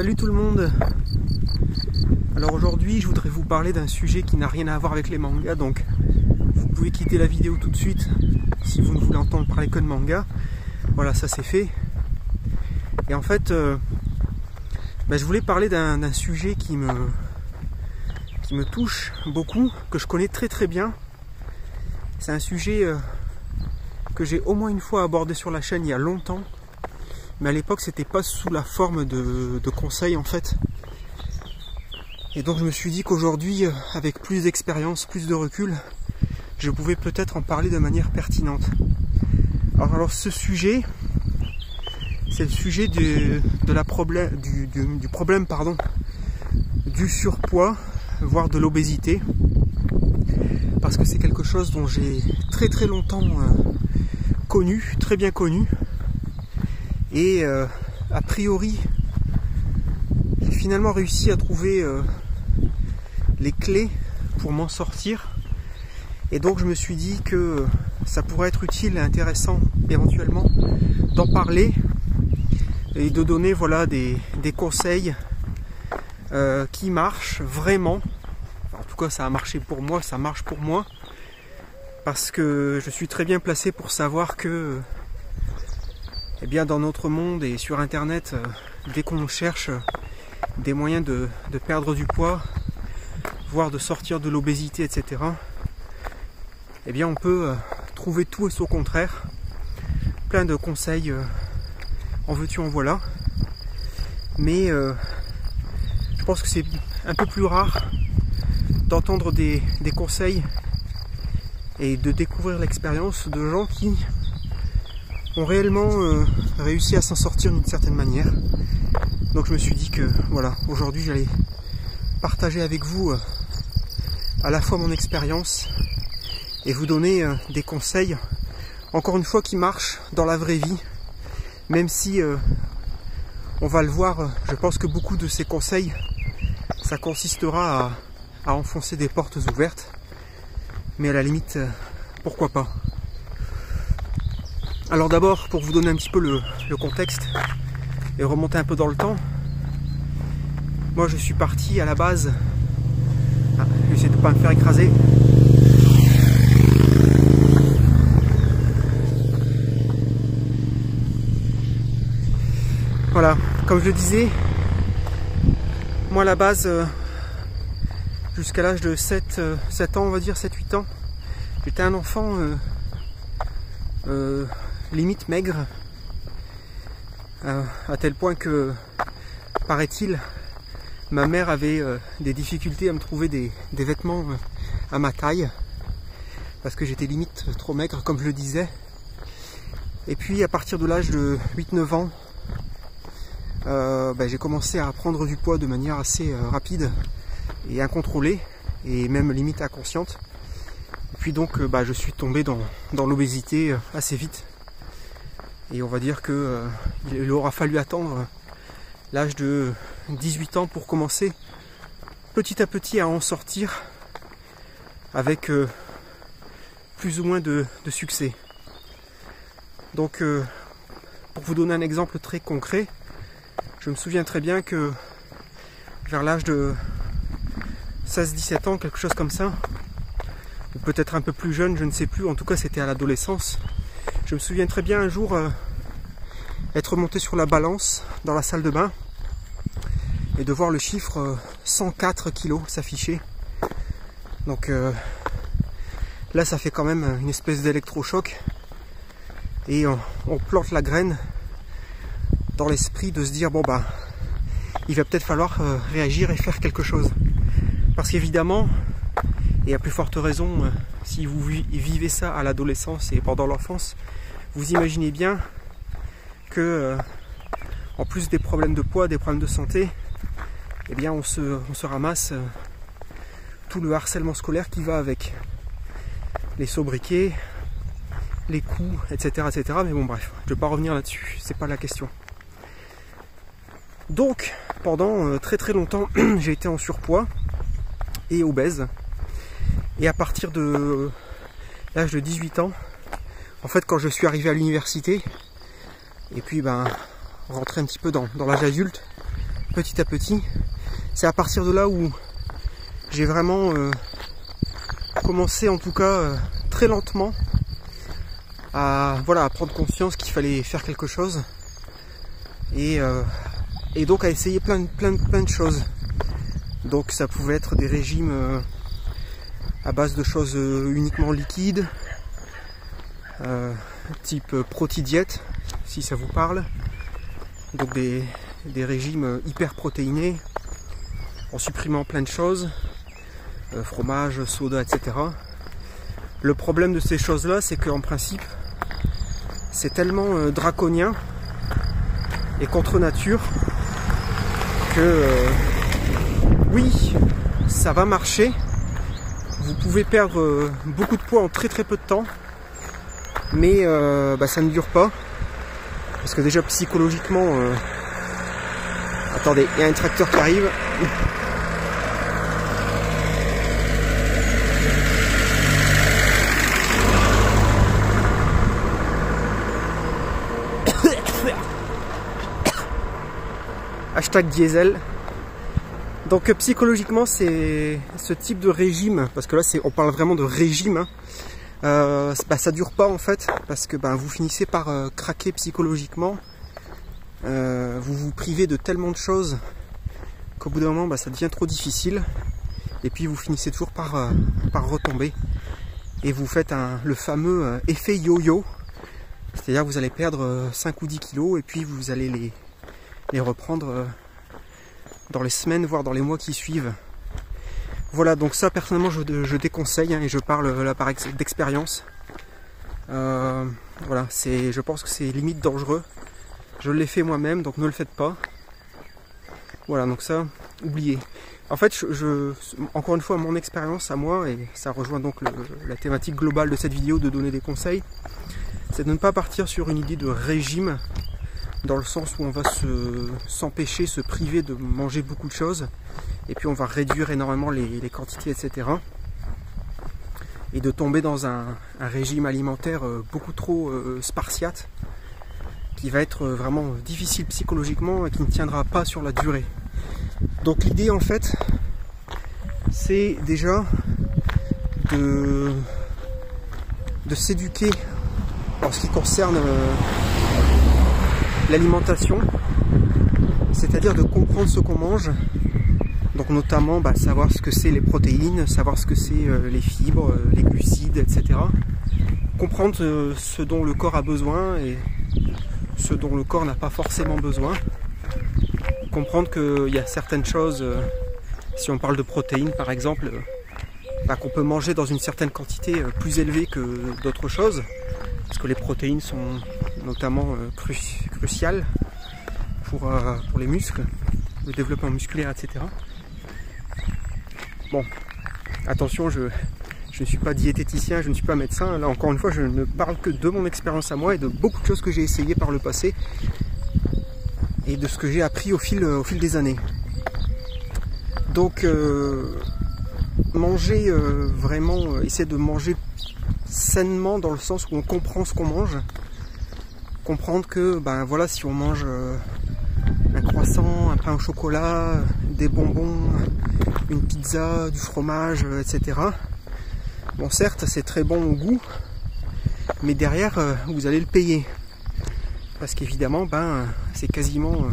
Salut tout le monde. Alors aujourd'hui je voudrais vous parler d'un sujet qui n'a rien à voir avec les mangas, donc vous pouvez quitter la vidéo tout de suite si vous ne voulez entendre parler que de manga. Voilà, ça c'est fait. Et en fait je voulais parler d'un sujet qui me touche beaucoup, que je connais très bien. C'est un sujet que j'ai au moins une fois abordé sur la chaîne il y a longtemps, mais à l'époque c'était pas sous la forme de conseils en fait. Et donc je me suis dit qu'aujourd'hui, avec plus d'expérience, plus de recul, je pouvais peut-être en parler de manière pertinente. Alors ce sujet, c'est le sujet du problème du surpoids, voire de l'obésité, parce que c'est quelque chose dont j'ai très longtemps connu, très bien connu, et a priori j'ai finalement réussi à trouver les clés pour m'en sortir, et donc je me suis dit que ça pourrait être utile et intéressant éventuellement d'en parler et de donner voilà des conseils qui marchent vraiment. En tout cas ça a marché pour moi, ça marche pour moi, parce que je suis très bien placé pour savoir que dans notre monde et sur internet, dès qu'on cherche des moyens de perdre du poids, voire de sortir de l'obésité, etc., on peut trouver tout et son contraire, plein de conseils, en veux-tu en voilà, mais je pense que c'est un peu plus rare d'entendre des conseils et de découvrir l'expérience de gens qui ont réellement réussi à s'en sortir d'une certaine manière. Donc je me suis dit que voilà, aujourd'hui j'allais partager avec vous à la fois mon expérience et vous donner des conseils, encore une fois, qui marchent dans la vraie vie, même si on va le voir, je pense que beaucoup de ces conseils, ça consistera à enfoncer des portes ouvertes, mais à la limite, pourquoi pas. Alors d'abord, pour vous donner un petit peu le contexte et remonter un peu dans le temps, moi je suis parti à la base, je vais essayer de ne pas me faire écraser. Voilà, comme je le disais, moi à la base, jusqu'à l'âge de 7 ans, on va dire 7-8 ans, j'étais un enfant limite maigre, à tel point que, paraît-il, ma mère avait des difficultés à me trouver des vêtements à ma taille, parce que j'étais limite trop maigre, comme je le disais. Et puis à partir de l'âge de 8-9 ans, j'ai commencé à prendre du poids de manière assez rapide et incontrôlée, et même limite inconsciente. Et puis donc je suis tombé dans l'obésité assez vite. Et on va dire que il aura fallu attendre l'âge de 18 ans pour commencer petit à petit à en sortir avec plus ou moins de succès. Donc pour vous donner un exemple très concret, je me souviens très bien que vers l'âge de 16-17 ans, quelque chose comme ça, ou peut-être un peu plus jeune, je ne sais plus, en tout cas c'était à l'adolescence, je me souviens très bien un jour être monté sur la balance dans la salle de bain et de voir le chiffre 104 kg s'afficher. Donc là ça fait quand même une espèce d'électrochoc, et on plante la graine dans l'esprit de se dire il va peut-être falloir réagir et faire quelque chose, parce qu'évidemment, et à plus forte raison si vous vivez ça à l'adolescence et pendant l'enfance, vous imaginez bien que en plus des problèmes de poids, des problèmes de santé, on se ramasse tout le harcèlement scolaire qui va avec, les sobriquets, les coups, etc. Mais bon bref, je ne vais pas revenir là-dessus, c'est pas la question. Donc pendant très longtemps j'ai été en surpoids et obèse, et à partir de l'âge de 18 ans, en fait quand je suis arrivé à l'université et puis rentrer un petit peu dans l'âge adulte, petit à petit. C'est à partir de là où j'ai vraiment commencé, en tout cas très lentement, à prendre conscience qu'il fallait faire quelque chose et donc à essayer plein de choses. Donc ça pouvait être des régimes à base de choses uniquement liquides, type protidiète, si ça vous parle. Donc des régimes hyper protéinés, en supprimant plein de choses, fromage, soda, etc. Le problème de ces choses-là, c'est qu'en principe, c'est tellement draconien et contre nature que oui, ça va marcher. Vous pouvez perdre beaucoup de poids en très peu de temps, mais ça ne dure pas. Parce que déjà psychologiquement... Attendez, il y a un tracteur qui arrive. Hashtag diesel. Donc psychologiquement, c'est ce type de régime, parce que là on parle vraiment de régime, hein, ça dure pas en fait, parce que vous finissez par craquer psychologiquement. Vous vous privez de tellement de choses qu'au bout d'un moment ça devient trop difficile, et puis vous finissez toujours par retomber, et vous faites le fameux effet yo-yo, c'est-à-dire que vous allez perdre 5 ou 10 kilos et puis vous allez les reprendre dans les semaines, voire dans les mois qui suivent. Voilà, donc ça personnellement je déconseille, hein, et je parle là par d'expérience. Voilà, je pense que c'est limite dangereux. Je l'ai fait moi-même, donc ne le faites pas. Voilà, donc ça, oubliez. En fait, encore une fois, mon expérience à moi, et ça rejoint donc la thématique globale de cette vidéo, de donner des conseils, c'est de ne pas partir sur une idée de régime, dans le sens où on va s'empêcher, se priver de manger beaucoup de choses, et puis on va réduire énormément les quantités, etc. Et de tomber dans un régime alimentaire beaucoup trop spartiate, qui va être vraiment difficile psychologiquement et qui ne tiendra pas sur la durée. Donc l'idée en fait, c'est déjà de s'éduquer en ce qui concerne l'alimentation, c'est-à-dire de comprendre ce qu'on mange, donc notamment savoir ce que c'est les protéines, savoir ce que c'est les fibres, les glucides, etc. Comprendre ce dont le corps a besoin et ce dont le corps n'a pas forcément besoin. Comprendre qu'il y a certaines choses, si on parle de protéines par exemple, qu'on peut manger dans une certaine quantité plus élevée que d'autres choses, parce que les protéines sont notamment cruciales pour les muscles, le développement musculaire, etc. Bon, attention, je ne suis pas diététicien, je ne suis pas médecin. Là, encore une fois, je ne parle que de mon expérience à moi et de beaucoup de choses que j'ai essayées par le passé et de ce que j'ai appris au fil des années. Donc, manger vraiment, essayer de manger sainement dans le sens où on comprend ce qu'on mange. Comprendre que, voilà, si on mange un croissant, un pain au chocolat, des bonbons, une pizza, du fromage, etc. Bon, certes, c'est très bon au goût, mais derrière, vous allez le payer. Parce qu'évidemment, c'est quasiment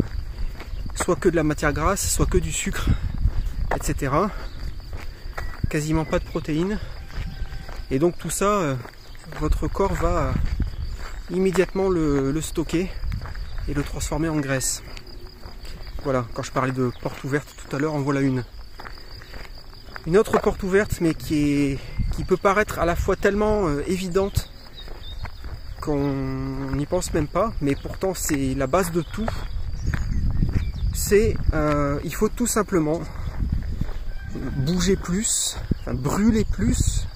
soit que de la matière grasse, soit que du sucre, etc. Quasiment pas de protéines. Et donc tout ça, votre corps va immédiatement le stocker et le transformer en graisse. Voilà, quand je parlais de porte ouverte tout à l'heure, en voilà une. Une autre porte ouverte, mais qui peut paraître à la fois tellement évidente qu'on n'y pense même pas, mais pourtant c'est la base de tout. C'est il faut tout simplement bouger plus, brûler plus,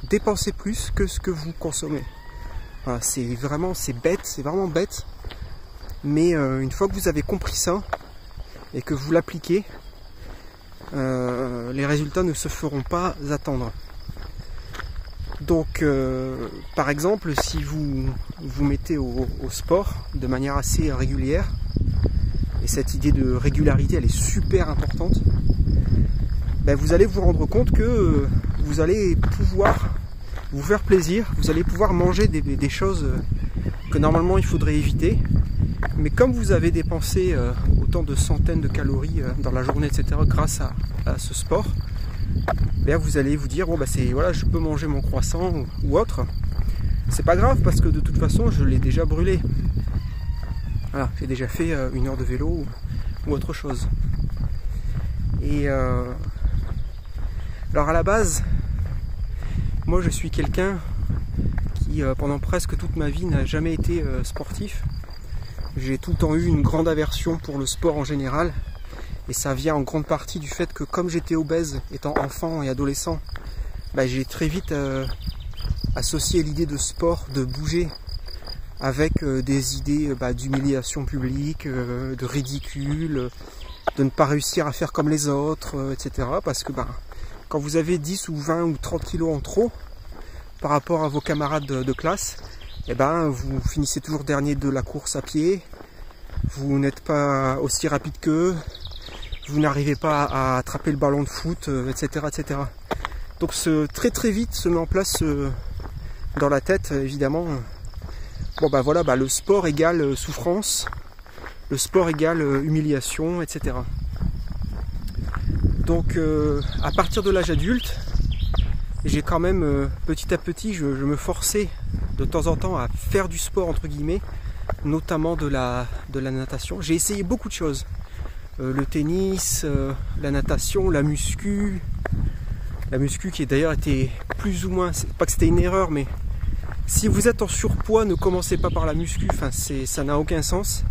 dépenser plus que ce que vous consommez. Voilà, c'est vraiment bête, mais une fois que vous avez compris ça et que vous l'appliquez, les résultats ne se feront pas attendre. Donc par exemple, si vous vous mettez au sport de manière assez régulière, et cette idée de régularité, elle est super importante, ben vous allez vous rendre compte que vous allez pouvoir vous faire plaisir, vous allez pouvoir manger des choses que normalement il faudrait éviter. Mais comme vous avez dépensé autant de centaines de calories dans la journée, etc., grâce à ce sport, ben vous allez vous dire, bon, ben voilà, je peux manger mon croissant ou autre. C'est pas grave parce que de toute façon, je l'ai déjà brûlé. Voilà, j'ai déjà fait 1 heure de vélo ou autre chose. Et alors à la base, moi je suis quelqu'un qui pendant presque toute ma vie n'a jamais été sportif. J'ai tout le temps eu une grande aversion pour le sport en général. Et ça vient en grande partie du fait que comme j'étais obèse étant enfant et adolescent, bah, j'ai très vite associé l'idée de sport, de bouger, avec des idées d'humiliation publique, de ridicule, de ne pas réussir à faire comme les autres, etc. Parce que quand vous avez 10 ou 20 ou 30 kilos en trop par rapport à vos camarades de classe, eh ben, vous finissez toujours dernier de la course à pied, vous n'êtes pas aussi rapide qu'eux, vous n'arrivez pas à attraper le ballon de foot, etc., etc. Donc très vite se met en place dans la tête, évidemment, bon voilà, le sport égale souffrance, le sport égale humiliation, etc. Donc à partir de l'âge adulte, j'ai quand même petit à petit, je me forçais de temps en temps à faire du sport entre guillemets, notamment de la natation. J'ai essayé beaucoup de choses. Le tennis, la natation, la muscu qui d'ailleurs était plus ou moins, pas que c'était une erreur, mais si vous êtes en surpoids, ne commencez pas par la muscu, ça n'a aucun sens.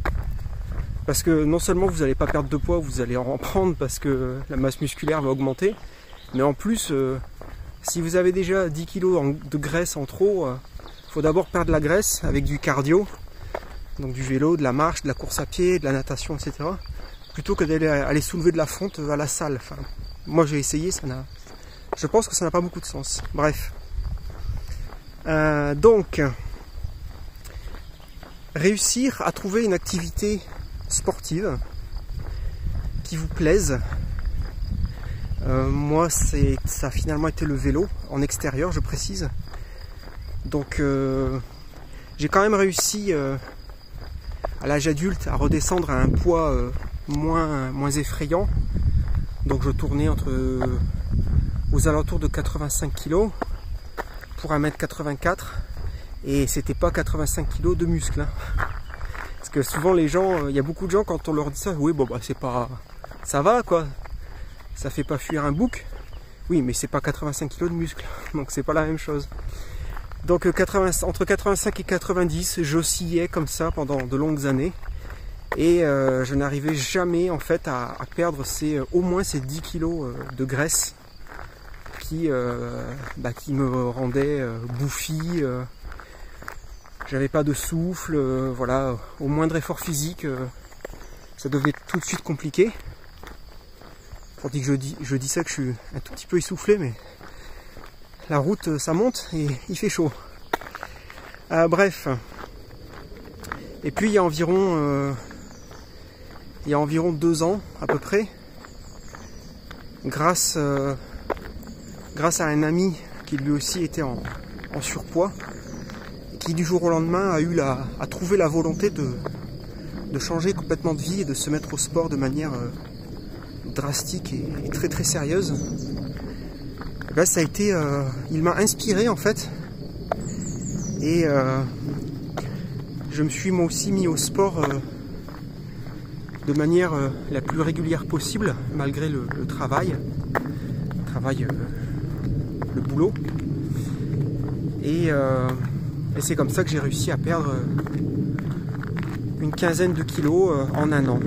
Parce que non seulement vous n'allez pas perdre de poids, vous allez en prendre parce que la masse musculaire va augmenter, mais en plus, si vous avez déjà 10 kg de graisse en trop, il faut d'abord perdre la graisse avec du cardio, donc du vélo, de la marche, de la course à pied, de la natation, etc. Plutôt que d'aller aller soulever de la fonte à la salle. Enfin, moi j'ai essayé, je pense que ça n'a pas beaucoup de sens. Bref. Donc, réussir à trouver une activité sportive qui vous plaise. Moi, ça a finalement été le vélo, en extérieur, je précise. Donc, j'ai quand même réussi à l'âge adulte à redescendre à un poids moins effrayant. Donc, je tournais aux alentours de 85 kg pour 1m84. Et c'était pas 85 kg de muscles. Hein. Parce que souvent, les gens, il y a beaucoup de gens, quand on leur dit ça, oui, bon, c'est pas. Ça va, quoi. Ça fait pas fuir un bouc. Oui, mais c'est pas 85 kg de muscles. Donc, c'est pas la même chose. Donc entre 85 et 90, j'oscillais comme ça pendant de longues années. Et je n'arrivais jamais en fait à perdre au moins ces 10 kg de graisse qui me rendaient bouffi. J'avais pas de souffle, voilà, au moindre effort physique, ça devenait tout de suite compliqué. Tandis que je dis ça que je suis un tout petit peu essoufflé, mais la route, ça monte et il fait chaud. Bref. Et puis il y a environ 2 ans à peu près, grâce à un ami qui lui aussi était en surpoids, qui du jour au lendemain a trouvé la volonté de changer complètement de vie et de se mettre au sport de manière drastique et très très sérieuse. Et ben, ça a été, il m'a inspiré en fait, et je me suis moi aussi mis au sport de manière la plus régulière possible, malgré le travail, le boulot, et c'est comme ça que j'ai réussi à perdre une quinzaine de kilos en 1 an.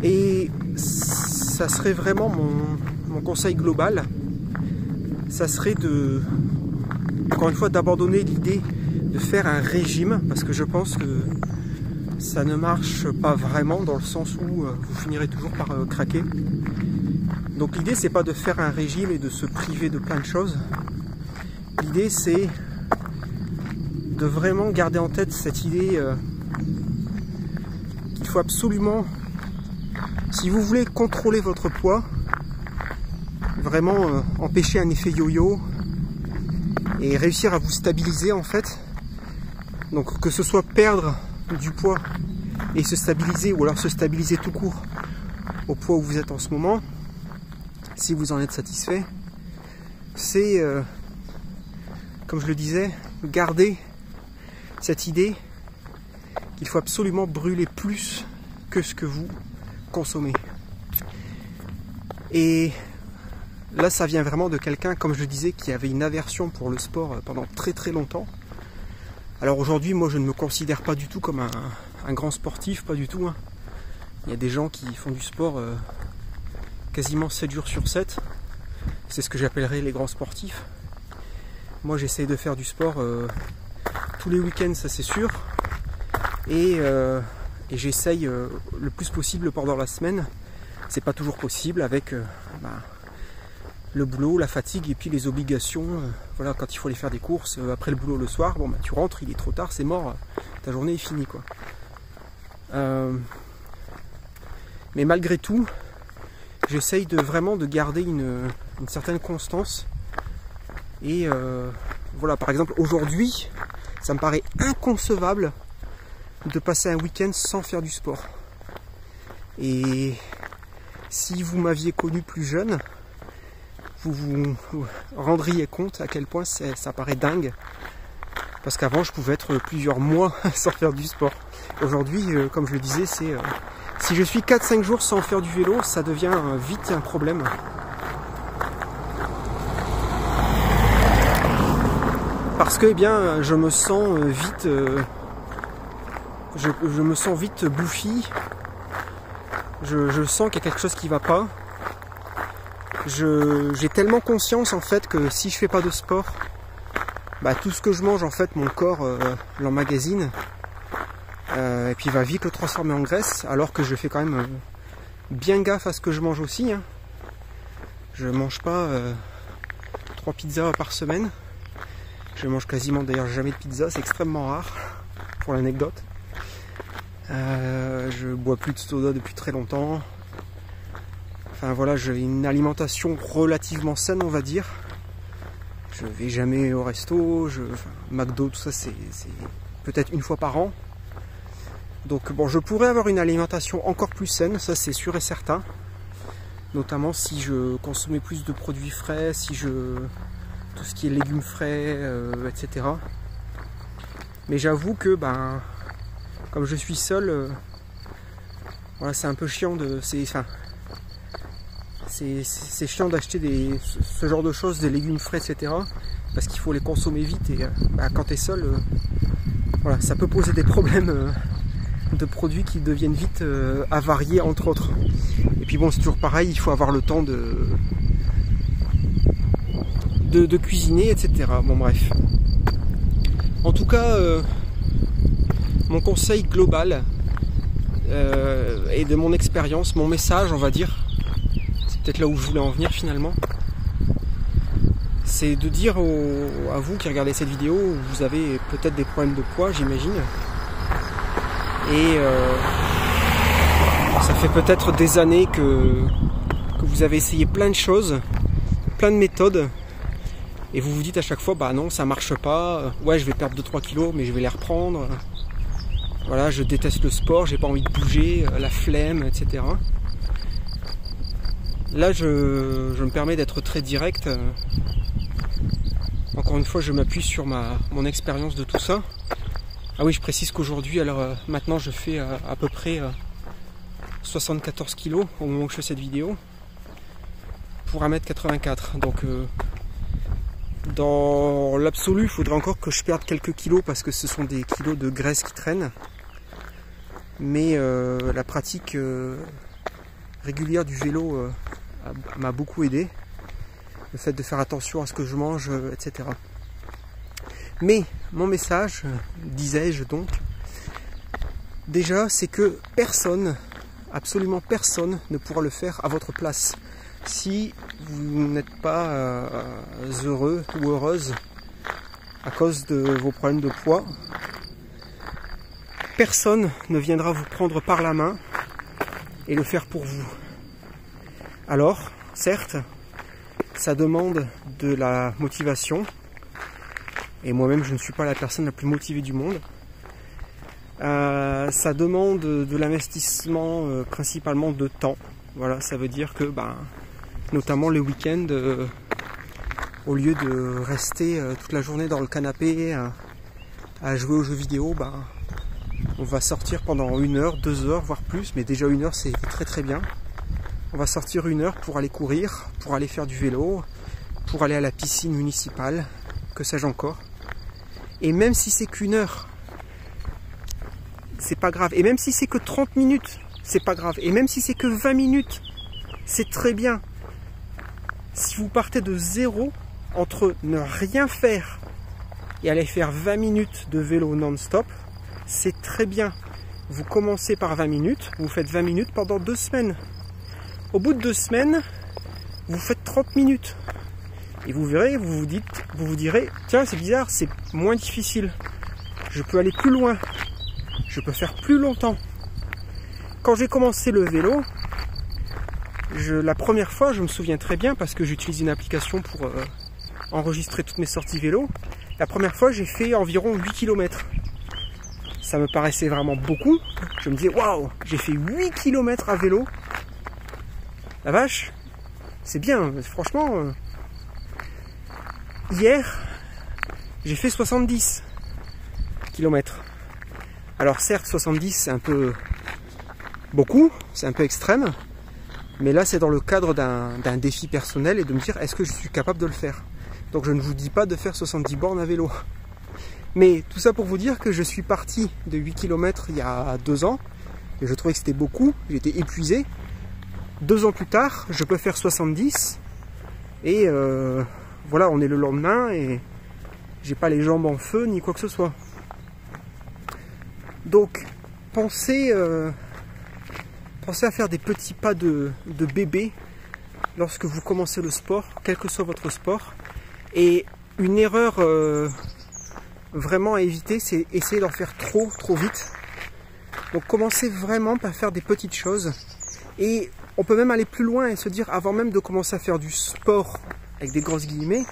Et ça serait vraiment mon conseil global, ça serait encore une fois, d'abandonner l'idée de faire un régime, parce que je pense que ça ne marche pas vraiment, dans le sens où vous finirez toujours par craquer. Donc l'idée, c'est pas de faire un régime et de se priver de plein de choses. L'idée, c'est de vraiment garder en tête cette idée qu'il faut absolument, si vous voulez contrôler votre poids, vraiment empêcher un effet yo-yo et réussir à vous stabiliser en fait, donc que ce soit perdre du poids et se stabiliser, ou alors se stabiliser tout court au poids où vous êtes en ce moment, si vous en êtes satisfait, c'est, comme je le disais, garder cette idée qu'il faut absolument brûler plus que ce que vous consommez. Et là, ça vient vraiment de quelqu'un, comme je le disais, qui avait une aversion pour le sport pendant très très longtemps. Alors aujourd'hui, moi, je ne me considère pas du tout comme un grand sportif, pas du tout. Hein. Il y a des gens qui font du sport quasiment 7 jours sur 7. C'est ce que j'appellerais les grands sportifs. Moi, j'essaye de faire du sport tous les week-ends, ça c'est sûr. Et j'essaye le plus possible pendant la semaine. C'est pas toujours possible avec le boulot, la fatigue et puis les obligations. Voilà, quand il faut aller faire des courses après le boulot le soir, bon tu rentres, il est trop tard, c'est mort, ta journée est finie quoi. Mais malgré tout, j'essaye vraiment de garder une certaine constance. Et voilà, par exemple aujourd'hui, ça me paraît inconcevable de passer un week-end sans faire du sport. Et si vous m'aviez connu plus jeune, vous vous rendriez compte à quel point ça paraît dingue. Parce qu'avant, je pouvais être plusieurs mois sans faire du sport. Aujourd'hui, comme je le disais, si je suis 4-5 jours sans faire du vélo, ça devient vite un problème. Parce que, eh bien, je me sens vite... je me sens vite bouffi. Je sens qu'il y a quelque chose qui va pas. J'ai tellement conscience en fait que si je fais pas de sport, tout ce que je mange en fait, mon corps l'emmagasine et puis va vite le transformer en graisse, alors que je fais quand même bien gaffe à ce que je mange aussi. Hein. Je mange pas 3 pizzas par semaine. Je mange quasiment d'ailleurs jamais de pizza, c'est extrêmement rare pour l'anecdote. Je bois plus de soda depuis très longtemps. Enfin voilà, j'ai une alimentation relativement saine, on va dire. Je vais jamais au resto, McDo, tout ça c'est peut-être une fois par an. Donc bon, je pourrais avoir une alimentation encore plus saine, ça c'est sûr et certain. Notamment si je consommais plus de produits frais, tout ce qui est légumes frais, etc. Mais j'avoue que comme je suis seul, voilà, c'est un peu chiant c'est chiant d'acheter ce genre de choses, des légumes frais, etc. Parce qu'il faut les consommer vite et quand tu es seul, voilà, ça peut poser des problèmes de produits qui deviennent vite avariés entre autres. Et puis bon, c'est toujours pareil, il faut avoir le temps de cuisiner, etc. Bon bref. En tout cas, mon conseil global et de mon expérience, mon message on va dire, c'est peut-être là où je voulais en venir finalement, c'est de dire à vous qui regardez cette vidéo, vous avez peut-être des problèmes de poids, j'imagine, et ça fait peut-être des années que vous avez essayé plein de choses, plein de méthodes, et vous vous dites à chaque fois, non, ça marche pas, ouais, je vais perdre 2-3 kilos, mais je vais les reprendre, voilà, je déteste le sport, j'ai pas envie de bouger, la flemme, etc. Là, je me permets d'être très direct. Encore une fois, je m'appuie sur mon expérience de tout ça. Ah oui, je précise qu'aujourd'hui, alors maintenant, je fais à peu près 74 kg au moment où je fais cette vidéo pour 1m84. Donc, dans l'absolu, il faudrait encore que je perde quelques kilos parce que ce sont des kilos de graisse qui traînent. Mais la pratique régulière du vélo m'a beaucoup aidé. Le fait de faire attention à ce que je mange, etc. Mais mon message, disais-je donc, déjà c'est que personne, absolument personne ne pourra le faire à votre place. Si vous n'êtes pas heureux ou heureuse à cause de vos problèmes de poids, personne ne viendra vous prendre par la main et le faire pour vous. Alors, certes, ça demande de la motivation, et moi-même je ne suis pas la personne la plus motivée du monde. Ça demande de l'investissement principalement de temps. Voilà, ça veut dire que notamment les week-ends, au lieu de rester toute la journée dans le canapé à jouer aux jeux vidéo, on va sortir pendant 1 heure, 2 heures, voire plus, mais déjà 1 heure c'est très très bien. On va sortir 1 heure pour aller courir, pour aller faire du vélo, pour aller à la piscine municipale, que sais-je encore. Et même si c'est qu'1 heure, c'est pas grave. Et même si c'est que 30 minutes, c'est pas grave. Et même si c'est que 20 minutes, c'est très bien. Si vous partez de zéro, entre ne rien faire et aller faire 20 minutes de vélo non-stop, c'est très bien. Vous commencez par 20 minutes, vous faites 20 minutes pendant 2 semaines. Au bout de 2 semaines, vous faites 30 minutes. Et vous verrez, vous vous direz, tiens, c'est bizarre, c'est moins difficile. Je peux aller plus loin. Je peux faire plus longtemps. Quand j'ai commencé le vélo, la première fois, je me souviens très bien parce que j'utilise une application pour enregistrer toutes mes sorties vélo. La première fois, j'ai fait environ 8 km. Ça me paraissait vraiment beaucoup. Je me disais, waouh, j'ai fait 8 km à vélo. La vache, c'est bien, franchement. Hier, j'ai fait 70 km. Alors certes, 70 c'est un peu beaucoup, c'est un peu extrême, mais là c'est dans le cadre d'un défi personnel et de me dire est-ce que je suis capable de le faire. Donc je ne vous dis pas de faire 70 bornes à vélo. Mais tout ça pour vous dire que je suis parti de 8 km il y a 2 ans, et je trouvais que c'était beaucoup, j'étais épuisé. 2 ans plus tard, je peux faire 70, et voilà, on est le lendemain, et j'ai pas les jambes en feu, ni quoi que ce soit. Donc, pensez à faire des petits pas de bébé lorsque vous commencez le sport, quel que soit votre sport. Et une erreur vraiment à éviter, c'est essayer d'en faire trop vite. Donc commencez vraiment par faire des petites choses. Et on peut même aller plus loin et se dire, avant même de commencer à faire du sport, avec des grosses guillemets,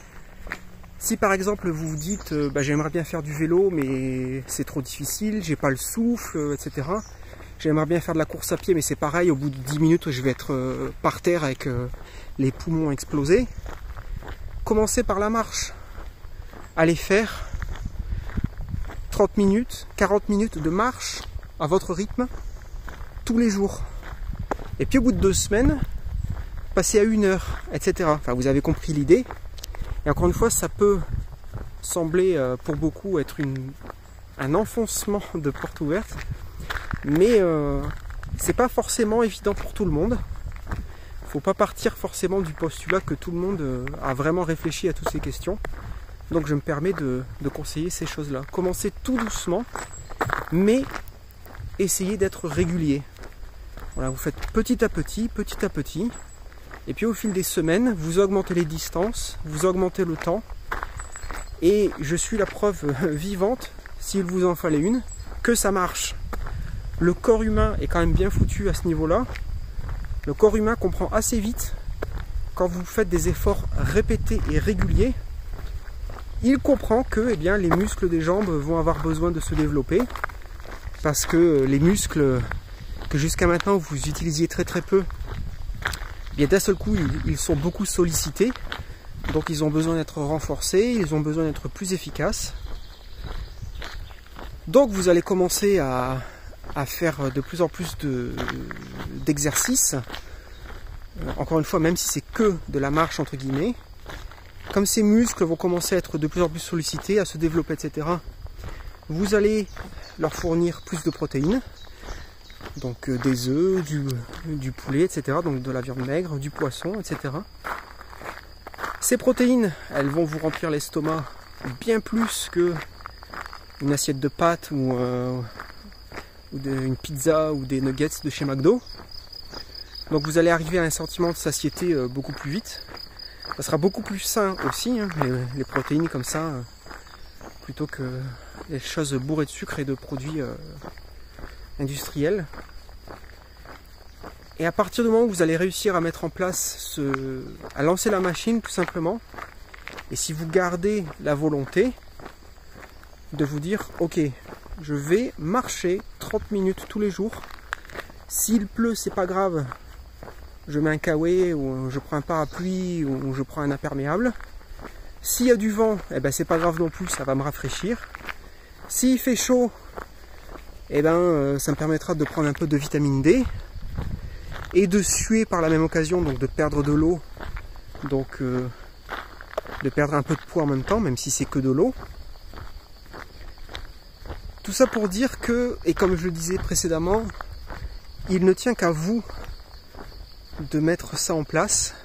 si par exemple vous vous dites j'aimerais bien faire du vélo mais c'est trop difficile, j'ai pas le souffle, etc. J'aimerais bien faire de la course à pied mais c'est pareil, au bout de 10 minutes je vais être par terre avec les poumons explosés. Commencez par la marche. Allez faire 30 minutes, 40 minutes de marche à votre rythme tous les jours. Et puis au bout de 2 semaines, passez à 1 heure, etc. Enfin vous avez compris l'idée. Et encore une fois, ça peut sembler pour beaucoup être un enfoncement de porte ouverte, mais c'est pas forcément évident pour tout le monde. Faut pas partir forcément du postulat que tout le monde a vraiment réfléchi à toutes ces questions. Donc je me permets de conseiller ces choses-là. Commencez tout doucement, mais essayez d'être régulier. Voilà, vous faites petit à petit, et puis au fil des semaines, vous augmentez les distances, vous augmentez le temps, et je suis la preuve vivante, s'il vous en fallait une, que ça marche. Le corps humain est quand même bien foutu à ce niveau-là. Le corps humain comprend assez vite, quand vous faites des efforts répétés et réguliers, il comprend que les muscles des jambes vont avoir besoin de se développer, parce que les muscles que jusqu'à maintenant vous utilisiez très peu, d'un seul coup ils sont beaucoup sollicités, donc ils ont besoin d'être renforcés, ils ont besoin d'être plus efficaces. Donc vous allez commencer à faire de plus en plus d'exercices, encore une fois même si c'est que de la marche entre guillemets. Comme ces muscles vont commencer à être de plus en plus sollicités, à se développer, etc., vous allez leur fournir plus de protéines, donc des œufs, du poulet, etc., donc de la viande maigre, du poisson, etc. Ces protéines, elles vont vous remplir l'estomac bien plus que une assiette de pâtes ou une pizza ou des nuggets de chez McDo. Donc vous allez arriver à un sentiment de satiété beaucoup plus vite. Ça sera beaucoup plus sain aussi, hein, les protéines comme ça, plutôt que les choses bourrées de sucre et de produits industriel. Et à partir du moment où vous allez réussir à mettre en place à lancer la machine tout simplement, et si vous gardez la volonté de vous dire ok, je vais marcher 30 minutes tous les jours, s'il pleut c'est pas grave, je mets un kawaii ou je prends un parapluie ou je prends un imperméable. S'il y a du vent, eh ben c'est pas grave non plus, ça va me rafraîchir. S'il fait chaud, eh ben ça me permettra de prendre un peu de vitamine D et de suer par la même occasion, donc de perdre de l'eau, donc de perdre un peu de poids en même temps, même si c'est que de l'eau. Tout ça pour dire que, et comme je le disais précédemment, il ne tient qu'à vous de mettre ça en place,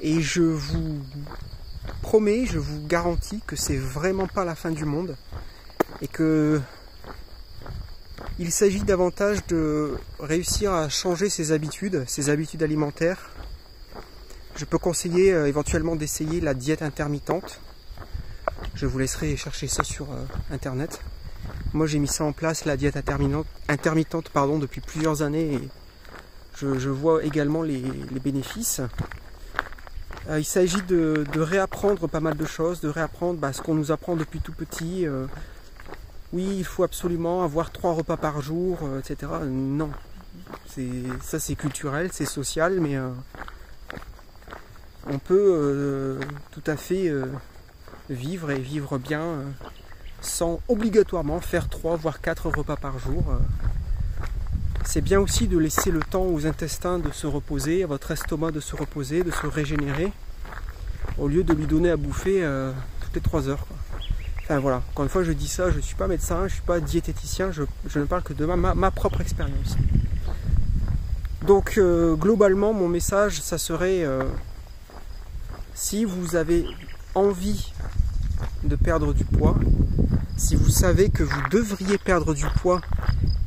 et je vous promets, je vous garantis que c'est vraiment pas la fin du monde, et que il s'agit davantage de réussir à changer ses habitudes alimentaires. Je peux conseiller éventuellement d'essayer la diète intermittente. Je vous laisserai chercher ça sur internet. Moi j'ai mis ça en place, la diète intermittente depuis plusieurs années, et je vois également les bénéfices. Il s'agit de réapprendre pas mal de choses, de réapprendre ce qu'on nous apprend depuis tout petit. Oui, il faut absolument avoir 3 repas par jour, etc. Non, ça c'est culturel, c'est social, mais on peut tout à fait vivre et vivre bien sans obligatoirement faire 3 voire 4 repas par jour. C'est bien aussi de laisser le temps aux intestins de se reposer, à votre estomac de se reposer, de se régénérer, au lieu de lui donner à bouffer toutes les 3 heures, quoi. Enfin voilà, encore une fois je dis ça, je ne suis pas médecin, je ne suis pas diététicien, je ne parle que de ma propre expérience. Donc globalement mon message ça serait, si vous avez envie de perdre du poids, si vous savez que vous devriez perdre du poids,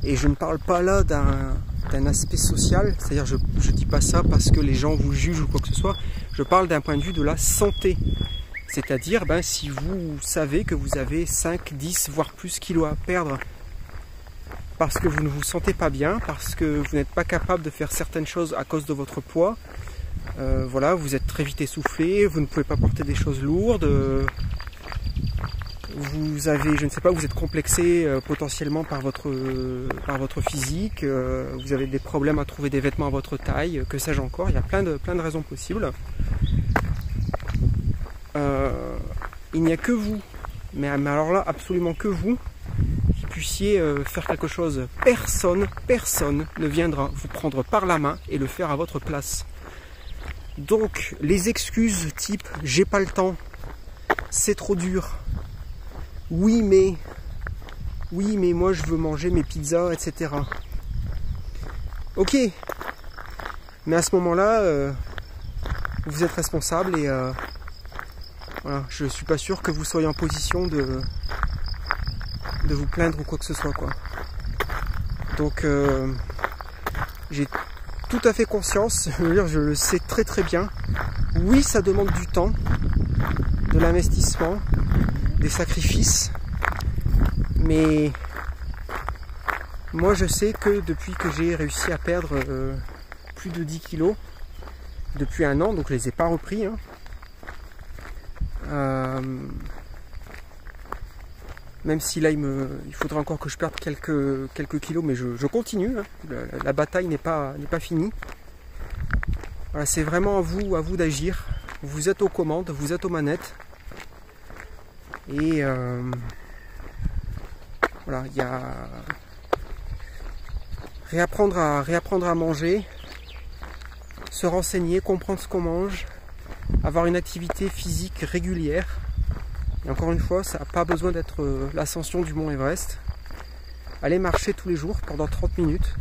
et je ne parle pas là d'un aspect social, c'est-à-dire je ne dis pas ça parce que les gens vous jugent ou quoi que ce soit, je parle d'un point de vue de la santé. C'est-à-dire, si vous savez que vous avez 5, 10, voire plus kilos à perdre parce que vous ne vous sentez pas bien, parce que vous n'êtes pas capable de faire certaines choses à cause de votre poids, voilà, vous êtes très vite essoufflé, vous ne pouvez pas porter des choses lourdes, vous avez, je ne sais pas, vous êtes complexé potentiellement par votre physique, vous avez des problèmes à trouver des vêtements à votre taille, que sais-je encore, il y a plein de raisons possibles. Il n'y a que vous, mais alors là absolument que vous, qui puissiez faire quelque chose. Personne ne viendra vous prendre par la main et le faire à votre place. Donc les excuses type j'ai pas le temps, c'est trop dur, oui mais moi je veux manger mes pizzas, etc. Ok, mais à ce moment-là vous êtes responsable, et voilà, je suis pas sûr que vous soyez en position de vous plaindre ou quoi que ce soit, quoi. Donc j'ai tout à fait conscience, je le sais très très bien. Oui, ça demande du temps, de l'investissement, des sacrifices, mais moi je sais que depuis que j'ai réussi à perdre plus de 10 kilos depuis 1 an, donc je les ai pas repris, hein. Même si là il faudra encore que je perde quelques kilos, mais je continue, hein. La bataille n'est pas finie. Voilà, c'est vraiment à vous d'agir. Vous êtes aux commandes, vous êtes aux manettes, et voilà, il y a réapprendre à manger, se renseigner, comprendre ce qu'on mange, avoir une activité physique régulière. Et encore une fois, ça n'a pas besoin d'être l'ascension du mont Everest. Allez marcher tous les jours pendant 30 minutes.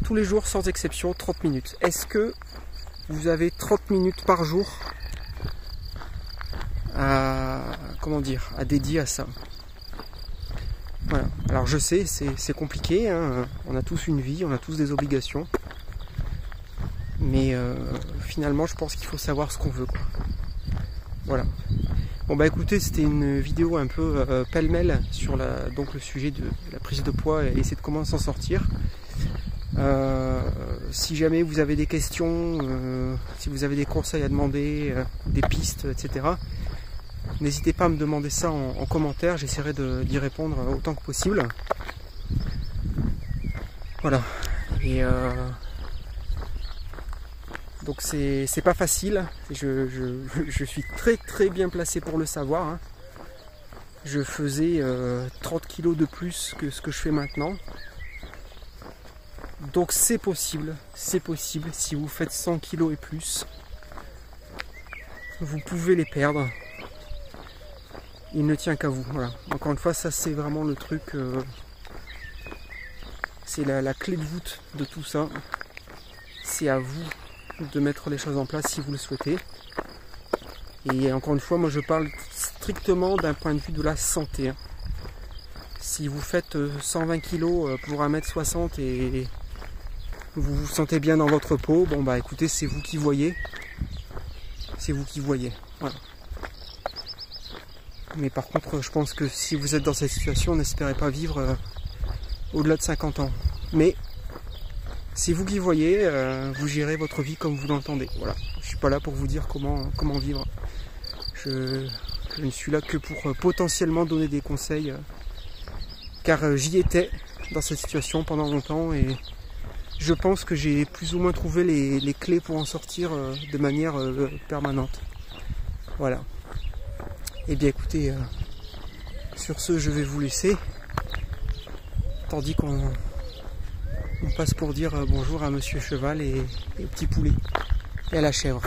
Tous les jours sans exception, 30 minutes. Est-ce que vous avez 30 minutes par jour à dédier à ça? Voilà. Alors je sais, c'est compliqué, hein. On a tous une vie, on a tous des obligations. Mais finalement, je pense qu'il faut savoir ce qu'on veut, quoi. Voilà. Bon bah écoutez, c'était une vidéo un peu pêle-mêle sur donc le sujet de la prise de poids et essayer de comment s'en sortir. Si jamais vous avez des questions, si vous avez des conseils à demander, des pistes, etc. N'hésitez pas à me demander ça en commentaire, j'essaierai d'y répondre autant que possible. Voilà. Et donc c'est pas facile, je suis très bien placé pour le savoir. Hein. Je faisais 30 kg de plus que ce que je fais maintenant. Donc c'est possible, si vous faites 100 kg et plus, vous pouvez les perdre. Il ne tient qu'à vous. Voilà. Encore une fois, ça c'est vraiment le truc, c'est la clé de voûte de tout ça. C'est à vous de mettre les choses en place si vous le souhaitez. Et encore une fois, moi je parle strictement d'un point de vue de la santé. Hein. Si vous faites 120 kg pour 1m60 et vous vous sentez bien dans votre peau, bon bah écoutez, c'est vous qui voyez. C'est vous qui voyez. Voilà. Mais par contre, je pense que si vous êtes dans cette situation, n'espérez pas vivre au-delà de 50 ans. Mais c'est vous qui voyez, vous gérez votre vie comme vous l'entendez. Voilà. Je suis pas là pour vous dire comment vivre. Je ne suis là que pour potentiellement donner des conseils, car j'y étais dans cette situation pendant longtemps et je pense que j'ai plus ou moins trouvé les clés pour en sortir de manière permanente. Voilà. Et bien écoutez, sur ce je vais vous laisser, tandis qu'on passe pour dire bonjour à Monsieur Cheval et au petit poulet et à la chèvre.